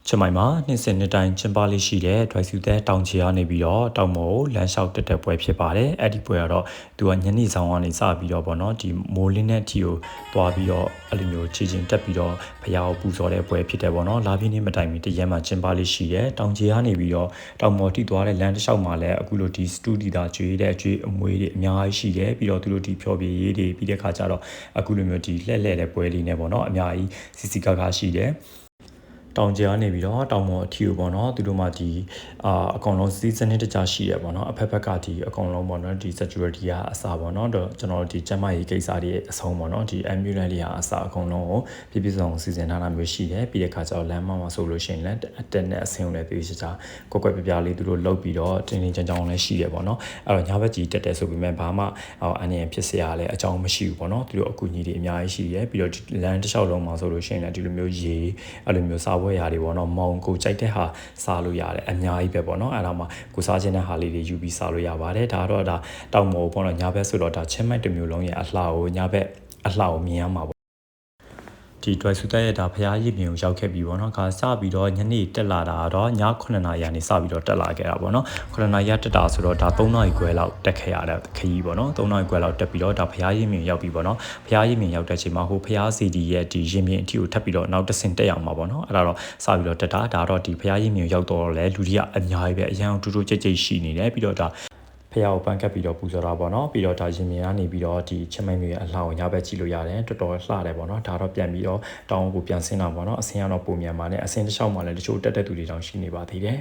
ချမိုင်မှာနှစ်စဉ်နှစ်တိုင်းကျင်းပလေးရှိတဲ့ဒွိုက်စုတဲ့တောင်ချီကနေပြီးတော့တောင်ပေါ်ကိုလမ်းလျှောက်တက်တဲ့ပွဲဖြစ်ပါတယ်အဲ့ဒီပွဲကတော့သူကညနေဆောင်ကနေစပြီးတော့ဗောနော်ဒီမိုးလင်းတဲ့အထိကိုသွားပြီးတော့အဲ့လိုမျိုးခြေချင်းတက်ပြီးတော့ဖျားကိုပူဇော်တဲ့ပွဲဖြစ်တယ်ဗောနော်လာပြင်းနေမတိုင်မီတရက်မှကျင်းပလေးရှိတယ်တောင်ချီကနေပြီးတော့တောင်ပေါ်ထိသွားတဲ့လမ်းတစ်လျှောက်မှာလည်းအခုလိုဒီစတူဒီတာကျွေးတဲ့အကျွေးအမွေးတွေအများကြီးရှိတယ်ပြီးတော့သူတို့ဒီဖြောပြရေးတွေပြီးတဲ့ခါကျတော့အခုလိုမျိုးဒီလှဲ့တဲ့ပွဲလေးနဲ့ဗောနော်အများကြီးစီစီကားကားရှိတယ်တောင်ကြားနေပြီးတော့တောင်ပေါ်အထီကိုပေါ့နော်သူတို့မှဒီအကောင်လုံးစီးစနစ်တကျရှိရပေါ့နော်အဖက်ဖက်ကဒီအကောင်လုံးပေါ့နော်ဒီ security ကအစားပေါ့နော်တော့ကျွန်တော်တို့ဒီကျမကြီးကိစ္စတွေအဆုံးပေါ့နော်ဒီ ambulance တွေကအစားအကောင်လုံးကိုပြည့်ပြည့်စုံစီစဉ်ထားတာမျိုးရှိတယ်ပြီးတဲ့ခါကျတော့လမ်းမမှာဆိုလို့ရှိရင်လည်းအတက်နဲ့အဆင်းုံနဲ့ပြေးချာကွက်ကွက်ပြပြလေးသူတို့လုတ်ပြီးတော့တင်းတင်းကြပ်ကြပ်လည်းရှိတယ်ပေါ့နော်အဲ့တော့ညဘက်ကြီးတက်တယ်ဆိုပေမဲ့ဘာမှအနည်းဖြစ်စရာလည်းအကြောင်းမရှိဘူးပေါ့နော်သူတို့အကူအညီတွေအများကြီးရှိတယ်ပြီးတော့လမ်းတစ်လျှောက်လုံးမှာဆိုလို့ရှိရင်လည်းဒီလိုမျိုးရေအဲ့လိုမျိုးစားပွဲရာတွေပေါ့နော်မောင်ကိုကြိုက်တဲ့ဟာစားလို့ရတယ်အများကြီးပဲပေါ့နော်အဲ့ဒါမှကိုစားခြင်းတဲ့ဟာလေးတွေယူပြီးစားလို့ရပါတယ်ဒါတော့ဒါတောင်မောပေါ့နော်ညဘက်ဆိုတော့ဒါချင်းမိုက်တစ်မျိုးလုံးရဲ့အလှကိုညဘက်အလှကိုမြင်ရမှာပေါ့ဒီဒွိုက်စုတဲ့ဒါဖျားရည်မြင်ကိုရောက်ခဲ့ပြီပေါ့နော်ခါစပြီးတော့ညနေတက်လာတာတော့ည9နာရီကနေစပြီးတော့တက်လာခဲ့တာပေါ့နော်9နာရီတက်တာဆိုတော့ဒါ3နာရီခွဲလောက်တက်ခဲ့ရတဲ့ခရီးပေါ့နော်3နာရီခွဲလောက်တက်ပြီးတော့ဒါဖျားရည်မြင်ရောက်ပြီပေါ့နော်ဖျားရည်မြင်ရောက်တဲ့ချိန်မှာဟိုဖျားစီဒီရဲ့ဒီရည်မြင်အထီကိုထပ်ပြီးတော့နောက်တစ်ဆင့်တက်ရမှာပေါ့နော်အဲ့ဒါတော့စပြီးတော့တက်တာဒါတော့ဒီဖျားရည်မြင်ရောက်တော့လဲလူတွေကအများကြီးပဲအရန်တူတူကြိတ်ကြိတ်ရှိနေတယ်ပြီးတော့ဒါဖျားကိုပန်းကပ်ပြီးတော့ပူဇော်တာပေါ့နော်ပြီးတော့ဒါရင်မြင်ကနေပြီးတော့ဒီချင်းမိုင်မျိုးရဲ့အလှကိုညဘက်ကြည့်လို့ရတယ်တော်တော်လှတယ်ပေါ့နော်ဒါတော့ပြန်ပြီးတော့တောင်းကိုပြန်ဆင်းတာပေါ့နော်အဆင်းကတော့ပုံမြန်ပါနဲ့အဆင်းတစ်လျှောက်မှလည်းတချို့တက်တဲ့သူတွေတောင်ရှိနေပါသေးတယ်